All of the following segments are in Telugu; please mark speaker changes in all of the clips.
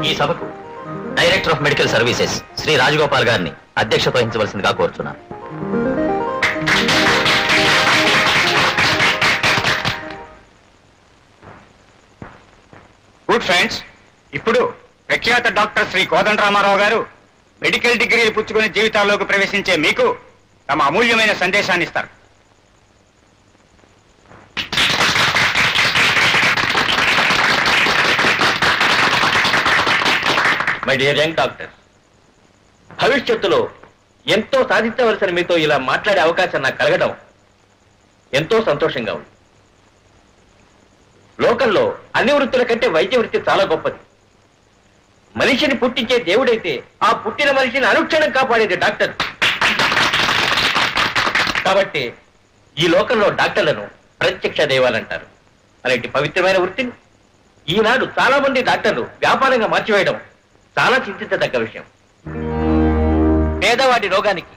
Speaker 1: ఈ సభకు director of medical services Shri Rajagopal గారిని అధ్యక్షత వహించవలసిందిగా కోరుతున్నాను.
Speaker 2: గుడ్ ఫ్రెండ్స్, ఇప్పుడు ప్రఖ్యాత డాక్టర్ శ్రీ కోదండరామారావు గారు మెడికల్ డిగ్రీలు పుచ్చుకుని జీవితాల్లోకి ప్రవేశించే మీకు తమ అమూల్యమైన సందేశాన్ని ఇస్తారు.
Speaker 1: మై డియర్ యంగ్ డాక్టర్, భవిష్యత్తులో ఎంతో సాధించవలసిన మీతో ఇలా మాట్లాడే అవకాశం నాకు కలగడం ఎంతో సంతోషంగా ఉంది. లోకంలో అన్ని వృత్తుల కంటే వైద్య వృత్తి చాలా గొప్పది. మనిషిని పుట్టించే దేవుడైతే ఆ పుట్టిన మనిషిని అనుక్షణం కాపాడేది డాక్టర్. కాబట్టి ఈ లోకంలో డాక్టర్లను ప్రత్యక్ష దైవాలంటారు. అలాంటి పవిత్రమైన వృత్తిని ఈనాడు చాలా మంది డాక్టర్లు వ్యాపారంగా మార్చివేయడం చాలా చింతించదగ్గ విషయం. పేదవాడి రోగానికి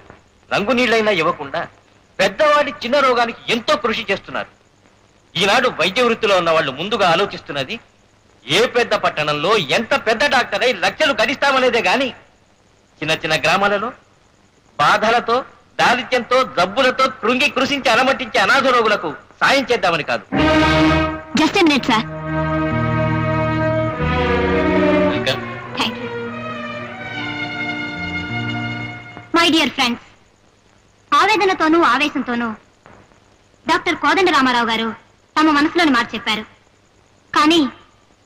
Speaker 1: రంగు నీళ్లైనా ఇవ్వకుండా పెద్దవాడి చిన్న రోగానికి ఎంతో కృషి చేస్తున్నారు. ఈనాడు వైద్య వృత్తిలో ఉన్న వాళ్ళు ముందుగా ఆలోచిస్తున్నది ఏ పెద్ద పట్టణంలో ఎంత పెద్ద డాక్టర్ అయి లక్షలు గడిస్తామనేదే గాని చిన్న చిన్న గ్రామాలలో బాధలతో, దారిద్ర్యంతో, జబ్బులతో కృంగి కృషించి అలమటించే అనాథ రోగులకు సాయం చేద్దామని కాదు.
Speaker 3: Just minute sir. My dear friends, ఆవేదనతోనూ ఆవేశంతోనూ డాక్టర్ కోదండరామారావు గారు తమ మనసులోని మాట చెప్పారు. కానీ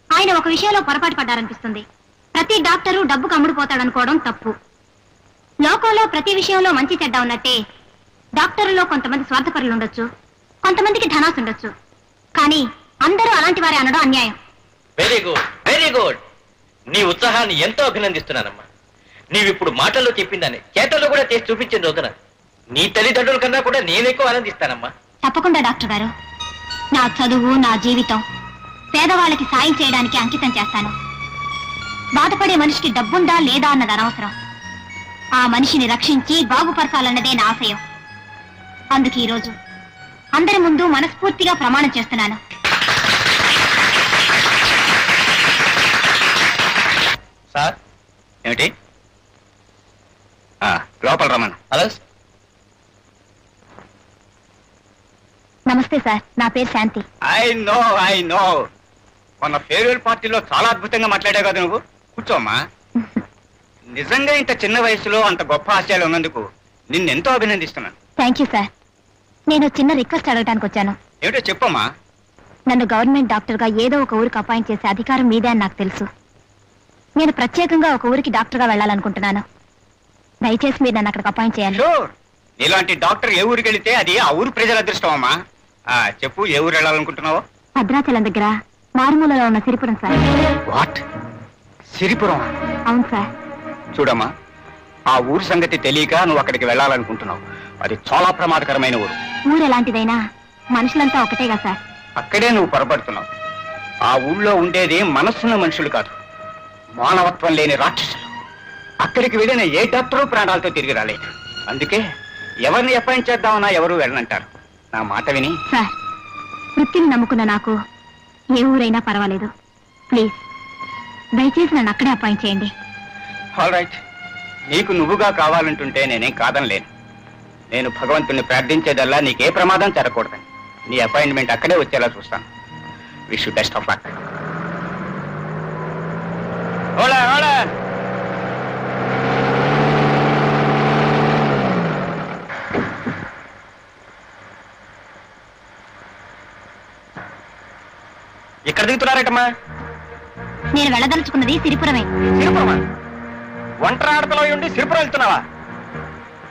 Speaker 3: ఆయన ఒక విషయంలో పొరపాటు పడ్డారనిపిస్తుంది. ప్రతి డాక్టరు డబ్బుకు అమ్ముడుపోతాడనుకోవడం తప్పు. లోకంలో ప్రతి విషయంలో మంచి చెడ్డ ఉన్నట్టే డాక్టర్లలో కొంతమంది స్వార్థపరులు ఉండొచ్చు, కొంతమందికి ధనాసు ఉండొచ్చు. కానీ అందరూ అలాంటి వారే అనడం అన్యాయం.
Speaker 1: Very good, very good. నీ ఉత్సాహాన్ని ఎంతో అభినందిస్తున్నానమ్మా. నీవిప్పుడు మాటల్లో చెప్పిందని చేతల్లో కూడా చేసి చూపించిన రోజున నీ తల్లిదండ్రుల కన్నా కూడా నేనెక్కువ ఆనందిస్తానమ్మా.
Speaker 3: తప్పకుండా డాక్టర్ గారు. నా చదువు, నా జీవితం పేదవాళ్ళకి సాయం చేయడానికి అంకితం చేస్తాను. బాధపడే మనిషికి డబ్బుందా లేదా అన్నది అనవసరం. ఆ మనిషిని రక్షించి బాగుపరచాలన్నదే నా ఆశయం. అందుకే ఈరోజు అందరి ముందు మనస్ఫూర్తిగా ప్రమాణం చేస్తున్నాను.
Speaker 2: సార్ ఏమిటి? లోపల రమ్మను.
Speaker 1: హలో.
Speaker 3: నమస్తే సార్, నా పేరు శాంతి.
Speaker 2: ఐ నో మొన్న ఫేర్వెల్ పార్టీలో చాలా అద్భుతంగా మాట్లాడావు కదా నువ్వు. కూర్చోమ్మా. నిజంగా ఇంత చిన్న వయసులో అంత గొప్ప ఆశయాలు ఉన్నందుకు నిన్నెంతో అభినందిస్తున్నాను.
Speaker 3: Thank you sir. నేను చిన్న రిక్వెస్ట్ అడగడానికి వచ్చాను.
Speaker 2: ఏమిటో చెప్పమ్మా.
Speaker 3: నన్ను గవర్నమెంట్ డాక్టర్గా ఏదో ఒక ఊరికి అపాయింట్ చేసే అధికారం మీదే అని నాకు తెలుసు. నేను ప్రత్యేకంగా ఒక ఊరికి డాక్టర్గా వెళ్ళాలనుకుంటున్నాను. దయచేసి మీరు నన్ను అక్కడికి అపాయింట్ చేయాలి.
Speaker 2: ఇలాంటి డాక్టర్ ఏ ఊరికి వెళితే అది ఆ ఊరు ప్రజల అదృష్టం అమ్మా. చెప్పు, ఏ ఊరు వెళ్ళాలనుకుంటున్నావు?
Speaker 3: భద్రాచలం దగ్గర మారుమూలలో ఉన్న సిరిపురం సార్.
Speaker 2: వాట్? సిరిపురం?
Speaker 3: అవును సార్.
Speaker 2: చూడమ్మా, ఆ ఊరు సంగతి తెలియక నువ్వు అక్కడికి వెళ్ళాలనుకుంటున్నావు. అది చాలా ప్రమాదకరమైన ఊరు.
Speaker 3: ఊరు ఎలాంటిదైనా మనుషులంతా ఒకటేగా సార్.
Speaker 2: అక్కడే నువ్వు పొరపడుతున్నావు. ఆ ఊళ్ళో ఉండేది మనస్సున్న మనుషులు కాదు, మానవత్వం లేని రాక్షసులు. అక్కడికి వెళ్ళిన ఏ డాక్టరు ప్రాణాలతో తిరిగి రాలేదు. అందుకే ఎవరిని అపాయింట్ చేద్దామన్నా ఎవరు వెళ్ళనంటారు. నా మాట విని.
Speaker 3: సార్, వృత్తిని నమ్ముకున్న నాకు ఏ ఊరైనా పర్వాలేదు. ప్లీజ్ దయచేసి నన్ను అక్కడే అపాయింట్ చేయండి.
Speaker 2: ఆల్ రైట్, నీకు నువ్వుగా కావాలంటుంటే నేనేం కాదనలేను. నేను భగవంతుని ప్రార్థించేదల్లా నీకే ప్రమాదం జరగకూడదని. నీ అపాయింట్మెంట్ అక్కడే వచ్చేలా చూస్తాను. Wish you best of luck. ఎక్కడ దిగుతున్నారటమ్మా?
Speaker 3: నేను వెళ్ళదలుచుకున్నది సిరిపురమే.
Speaker 2: సిరిపురమా? ఒంటరి ఆడతలో ఉండి సిరిపురం వెళ్తున్నావా?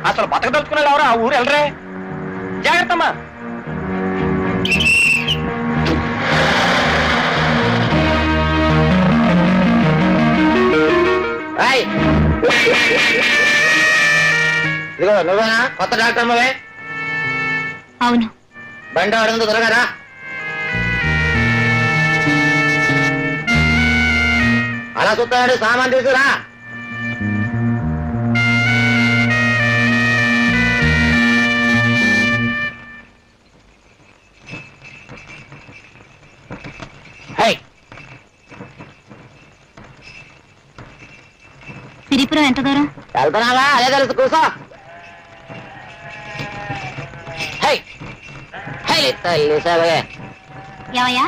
Speaker 2: అసలు బతకదలుచుకున్నాడు ఎవరు? ఆ ఊరు వెళ్ళరే. జాగ్రత్తమ్మా.
Speaker 1: ఇదిగో నువ్వేనా కొత్త డాక్టర్ అమ్మవే?
Speaker 3: అవును.
Speaker 1: బండి ఆడుంది, త్వరగా రా. అలా చూస్తాడు, సామాన్ తీసుకురా.
Speaker 3: పెద్దిపురం ఎంత దూరం?
Speaker 4: వెళ్తున్నావా? అదే తెలుసు, కూసో. తల్లి సరే.
Speaker 3: ఏవయ్యా,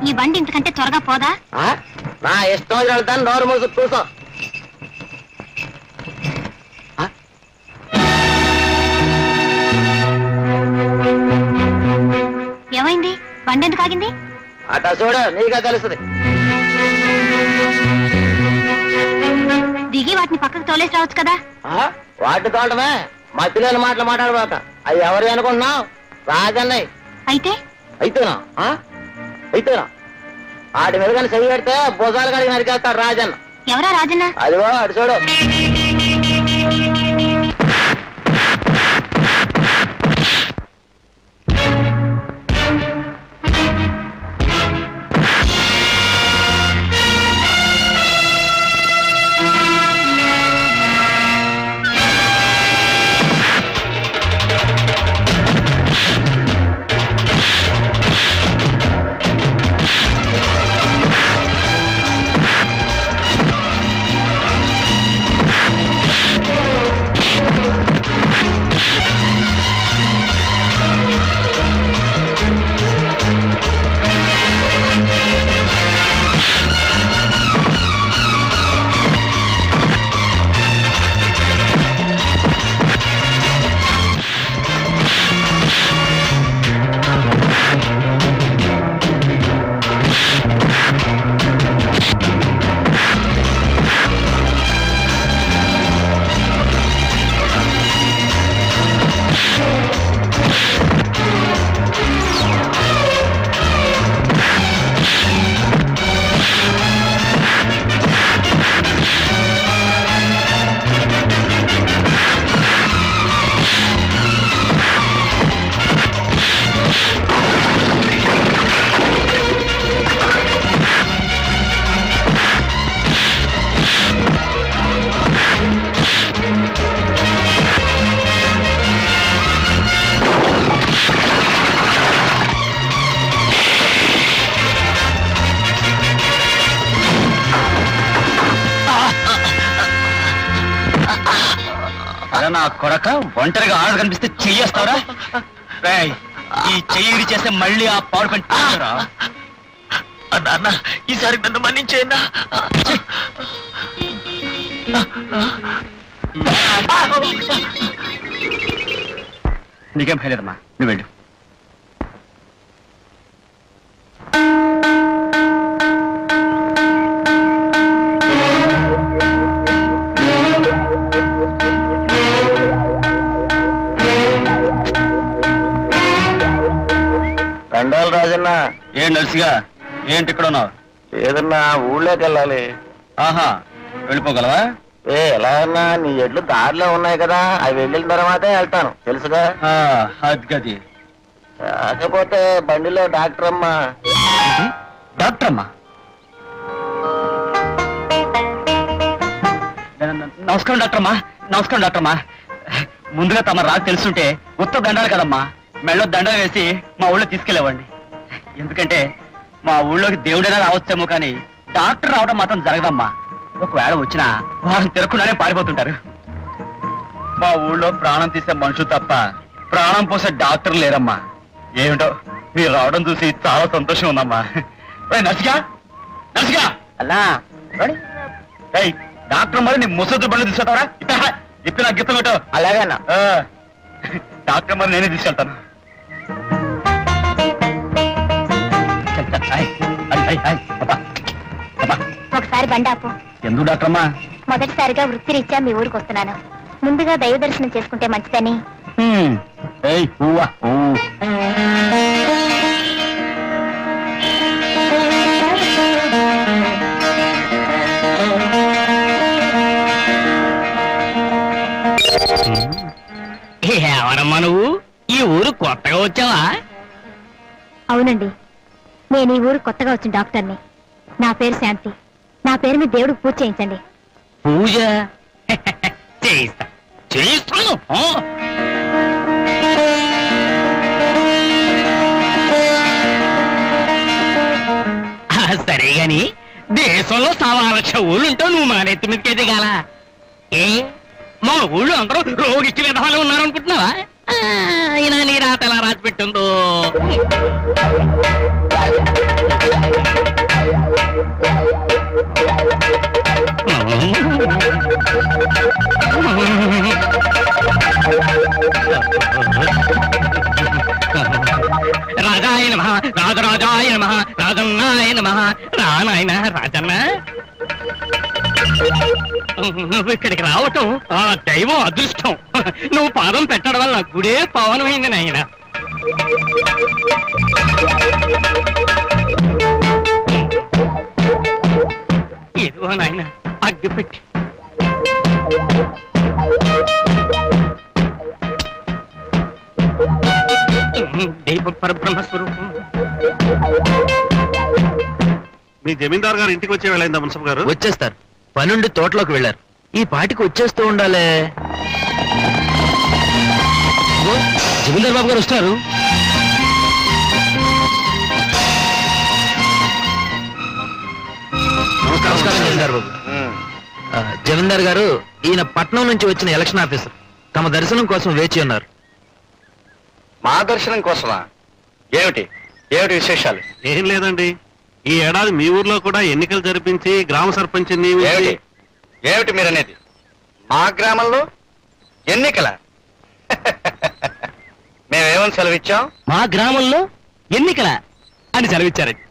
Speaker 3: ఈ బండి ఇంతకంటే త్వరగా పోదా?
Speaker 4: నా ఇష్టం వచ్చి వెళ్తాను, నోరు మూసు కూసో.
Speaker 3: ఏమైంది? బండి ఎందుకు ఆగింది?
Speaker 4: అట చూడు, నీకే తెలుస్తుంది.
Speaker 3: దిగి వాటిని పక్కకు తోలేసి రావచ్చు కదా.
Speaker 4: వాటిని తోటమే, మధ్యలోని మాటలు మాట్లాడబాక. అవి ఎవరు అనుకుంటున్నావు? రాజన్నయ్య.
Speaker 3: అయితే
Speaker 4: అయితేనా? అయితేనా? వాటి మీద కానీ చెయ్యి పెడితే భుజాలు కడిగి నరికేస్తాడు రాజన్న.
Speaker 3: ఎవరా రాజన్న?
Speaker 4: అదిగో అటు చూడు.
Speaker 2: నా కొడక ఒంటరిగా ఆడ కనిపిస్తే చెయ్యేస్తావరా? ఈ చెయ్యి చేస్తే మళ్ళీ ఆ పాడు పని
Speaker 1: అన్న, ఈసారి నన్ను మన్నించేయన్నా.
Speaker 2: నీకేం భయలేదమ్మా, నువ్వు వెళ్ళు.
Speaker 4: దండాలు రాజన్న.
Speaker 2: ఏం నర్సిగా, ఏంటి ఇక్కడ ఉన్నావు?
Speaker 4: ఏదన్నా ఊళ్ళోకి వెళ్ళాలి.
Speaker 2: ఆహా, వెళ్ళిపోగలవా?
Speaker 4: ఎలా అన్నా, నీ ఎడ్లు దారిలో ఉన్నాయి కదా, అవి వెళ్ళిన తర్వాతే వెళ్తాను, తెలుసుగా.
Speaker 2: అది గది.
Speaker 4: కాకపోతే బండిలో డాక్టర్ అమ్మా.
Speaker 2: డాక్టర్ అమ్మా? నమస్కారం డాక్టర్ అమ్మా. నమస్కారం డాక్టర్ అమ్మా. ముందుగా తమ రాకు తెలుసుంటే ఉత్త దండాలు కదమ్మా, మెళ్ళో దండలు వేసి మా ఊళ్ళో తీసుకెళ్ళేవాడిని. ఎందుకంటే మా ఊళ్ళోకి దేవుడైనా రావచ్చేమో కానీ డాక్టర్ రావడం మాత్రం జరగదమ్మా. ఒకవేళ వచ్చినా వారిని తిరగకుండానే పారిపోతుంటారు. మా ఊళ్ళో ప్రాణం తీసే మనుషులు తప్ప ప్రాణం పోసే డాక్టర్ లేరమ్మా. ఏమిటో మీరు రావడం చూసి చాలా సంతోషం ఉందమ్మా. నర్సిగా, నర్సిగా
Speaker 4: అన్నా
Speaker 2: డాక్టర్ మరి నీ ముసలి బండి తీసుకెళ్తావరా? ఇప్పుడు నాకు గిత్తం పెట్టు.
Speaker 4: అలాగే అన్నా.
Speaker 2: డాక్టర్ మరి నేనే తీసుకెళ్తాను.
Speaker 3: ఒకసారి బండాపు.
Speaker 2: ఎందుకు డాక్టర్ అమ్మా?
Speaker 3: మొదటిసారిగా వృత్తిరీత్యా మీ ఊరికి వస్తున్నాను. ముందుగా దైవ దర్శనం చేసుకుంటే మంచిదని.
Speaker 1: ఎవరమ్మా నువ్వు? ఈ ఊరు కొత్తగా వచ్చావా?
Speaker 3: అవునండి, నేను ఈ ఊరు కొత్తగా వచ్చిన డాక్టర్ని. నా పేరు శాంతి. నా పేరు మీద దేవుడికి పూజ చేయించండి.
Speaker 1: పూజ చేయిస్తాను. సరే గాని దేశంలో 1,00,000 ఊళ్ళుంటావు, నువ్వు మా నెత్తి మీదకి ఎదగాల.
Speaker 5: మా ఊళ్ళో అందరూ రోగిష్టి విధాలు ఉన్నారనుకుంటున్నావా? ఇలా నీ రాత ఎలా రాసి పెట్టిందో. రాజాయ నమః, రాజరాజాయ నమః, రాజన్నాయ నమః. రానాయన రాజన్న, నువ్వు ఇక్కడికి రావటం ఆ దైవం అదృష్టం. నువ్వు పాదం పెట్టడం వల్ల గుడే పవనమైంది నాయన. ఇదిగో నాయన అగ్గి పెట్టి. దైవ పరబ్రహ్మస్వరూపం.
Speaker 6: మీ జమీందార్ గారు ఇంటికి వచ్చే వెళ్ళైందా మున్సబ్ గారు?
Speaker 1: వచ్చేస్తారు, పనుండి తోటలోకి వెళ్ళారు. ఈ పాటికి వచ్చేస్తూ ఉండాలే.
Speaker 5: జమీందార్ బాబు గారు వస్తారు.
Speaker 1: నమస్కారం జమీందార్ బాబు. జమీందార్ గారు, ఈయన పట్నం నుంచి వచ్చిన ఎలక్షన్ ఆఫీసర్. తమ దర్శనం కోసం వేచి ఉన్నారు.
Speaker 2: మా దర్శనం కోసమా? ఏమిటి ఏమిటి విశేషాలు?
Speaker 6: ఏం లేదండి, ఈ ఏడాది మీ ఊర్లో కూడా ఎన్నికలు జరిపించి గ్రామ సర్పంచ్
Speaker 2: ఏమిటి ఏమిటి మీరనేది? మా గ్రామంలో ఎన్నికల? మేమేమని సెలవిచ్చాం?
Speaker 5: మా గ్రామంలో ఎన్నికల అని సెలవిచ్చారండి.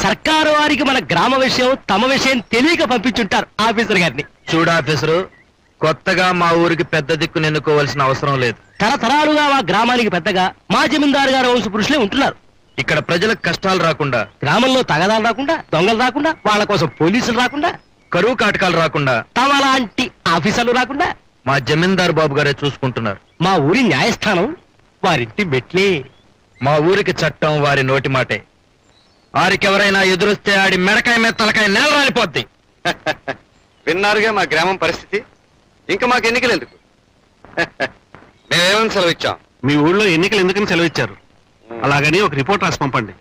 Speaker 5: సర్కారు వారికి మన గ్రామ విషయం తమ విషయం తెలియక పంపించుంటారు ఆఫీసర్ గారిని.
Speaker 1: చూడు ఆఫీసరు, కొత్తగా మా ఊరికి పెద్ద దిక్కును ఎన్నుకోవాల్సిన అవసరం లేదు.
Speaker 5: తరతరాలుగా మా గ్రామానికి పెద్దగా మా జమీందారు గారు వంశ పురుషులే ఉంటున్నారు.
Speaker 1: ఇక్కడ ప్రజలకు కష్టాలు రాకుండా,
Speaker 5: గ్రామంలో తగదాలు రాకుండా, దొంగలు రాకుండా, వాళ్ళ కోసం పోలీసులు రాకుండా,
Speaker 1: కరువు కాటకాలు రాకుండా,
Speaker 5: తమ లాంటి ఆఫీసర్లు రాకుండా
Speaker 1: మా జమీందార్ బాబు గారే చూసుకుంటున్నారు.
Speaker 5: మా ఊరి న్యాయస్థానం వారింటి మెట్లే.
Speaker 1: మా ఊరికి చట్టం వారి నోటి మాటే. వారికెవరైనా ఎదురొస్తే ఆడి మెడకాయ మీద తలకాయ నేల రాలిపోద్ది.
Speaker 2: విన్నారుగా మా గ్రామం పరిస్థితి. ఇంకా మాకు ఎన్నికలు ఎందుకు? మేమేమని సెలవిచ్చాం?
Speaker 6: మీ ఊళ్ళో ఎన్నికలు ఎందుకని సెలవిచ్చారు? అలాగని ఒక రిపోర్ట్ రాసి పంపండి.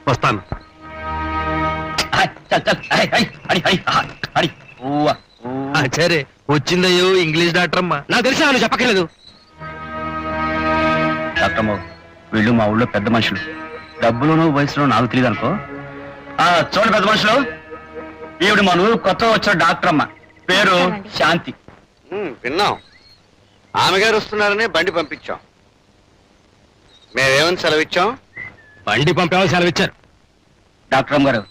Speaker 6: వస్తాను.
Speaker 1: సరే, వచ్చిందయ్యో ఇంగ్లీష్ డాక్టర్ అమ్మా.
Speaker 5: నాకు తెలిసి నువ్వు చెప్పక్కర్లేదు.
Speaker 2: డాక్టర్ వీళ్ళు మా ఊళ్ళో పెద్ద మనుషులు. డబ్బులోనూ వయసులో నాకు తెలియదు అనుకో. చూడండి పెద్ద మనుషులు, ఈవిడ మన ఊరు కొత్త వచ్చిన డాక్టర్ అమ్మ, పేరు శాంతి. విన్నాం, ఆమె గారు వస్తున్నారని బండి పంపించాం. మేమేమని సెలవిచ్చాం?
Speaker 5: బండి పంపేవాళ్ళు సెలవిచ్చారు.
Speaker 2: డాక్టర్ అమ్మ గారు,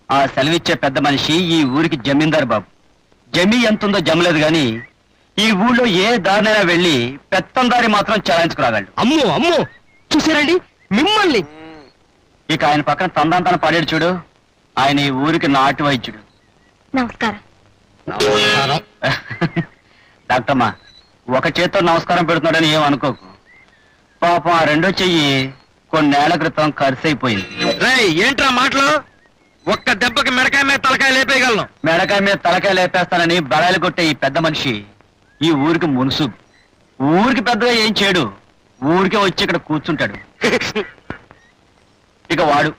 Speaker 2: ఆ సెలవిచ్చే పెద్ద మనిషి ఈ ఊరికి జమీందారు బాబు. జమీ ఎంతుందో జమలేదు గాని ఈ ఊళ్ళో ఏ దారినైనా వెళ్ళి పెత్తందారి మాత్రం చలాయించుకురాగలడు.
Speaker 5: అమ్మో అమ్మో, చూసారండి మిమ్మల్ని.
Speaker 2: ఇక ఆయన పక్కన తందాంతన పడేడు చూడు, ఆయన ఈ ఊరికి నాటు వైద్యుడు.
Speaker 3: నమస్కారం.
Speaker 2: డాక్టర్ అమ్మా, ఒక చేత్తో నమస్కారం పెడుతున్నాడని ఏం అనుకోకు. పాపం ఆ రెండో చెయ్యి కొన్నేళ్ల క్రితం ఖర్చు అయిపోయింది.
Speaker 1: రేయ్, ఏంట్రా మాటలు? ఒక్క దెబ్బకి మెడకాయ మీద తలకాయ లేపేయగలను.
Speaker 2: మెడకాయ మీద తలకాయ లేపేస్తానని బడాయిలు కొట్టే ఈ పెద్ద మనిషి ఈ ఊరికి మునుసు. ఊరికి పెద్దగా ఏం చేయడు, ఊరికే వచ్చి ఇక్కడ కూర్చుంటాడు. ఇక వాడు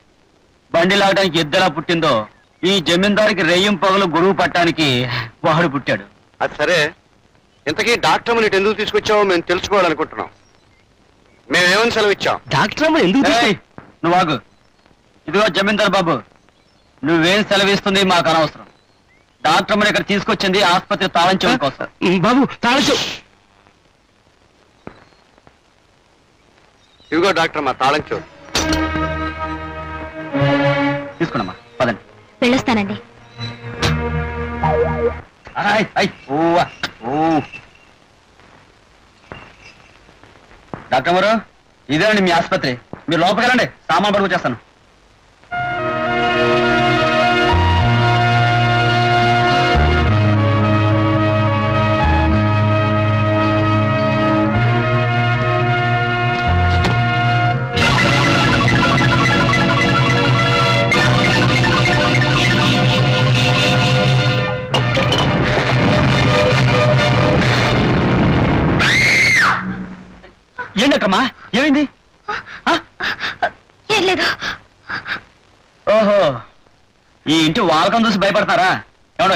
Speaker 2: బండి లాగడానికి ఎద్దెలా పుట్టిందో ఈ జమీందారికి రెయ్యం పగలు గొడుగు పట్టడానికి వాడు పుట్టాడు. అది సరే, ఇంతకీ డాక్టర్ నీటి ఎందుకు తీసుకొచ్చావో మేము తెలుసుకోవాలనుకుంటున్నాం. మేమేమని సెలవిచ్చాం?
Speaker 5: డాక్టర్ అమ్మ ఎందుకు
Speaker 2: నువ్వు ఆగు. ఇదిగో జమీందార్ బాబు, నువ్వేం సెలవిస్తుంది మాకు అనవసరం. డాక్టర్ అమ్మని ఇక్కడ తీసుకొచ్చింది ఆసుపత్రి తాళం చెవుల కోసం.
Speaker 5: బాబు తాళం.
Speaker 2: ఇదిగో డాక్టర్ అమ్మా తాళం చెవు. తీసుకున్నామా, పదండి.
Speaker 3: వెళ్ళొస్తానండి.
Speaker 2: డాక్టర్ గారు, ఇదేనండి మీ ఆసుపత్రి. మీరు లోపలికి వెళ్ళండి, సామాన్ పడుకొచ్చేస్తాను. ఏంటమ్మా, ఏమైంది?
Speaker 3: ఏం లేదు.
Speaker 2: ఓహో, ఈ ఇంటి వాలకం చూసి భయపడతారా? ఏమండో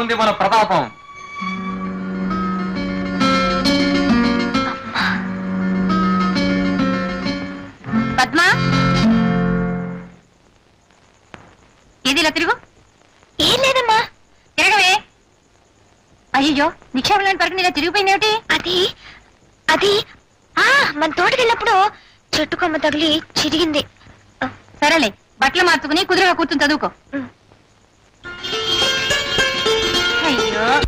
Speaker 1: ఉంది మన ప్రతాపం.
Speaker 3: పద్మా, ఏది ఇలా తిరుగు. ఏం లేదమ్మా. తిరగవే. అయ్యో, నిక్షేపం పరకు ఇలా తిరిగిపోయిందేమిటి? అది మన తోటకి వెళ్ళినప్పుడు చెట్టు కొమ్మ తగిలి చిరిగింది. సరేలే, బట్టలు మార్చుకుని కుదురుగా కూర్చుని చదువుకో. అయ్యో.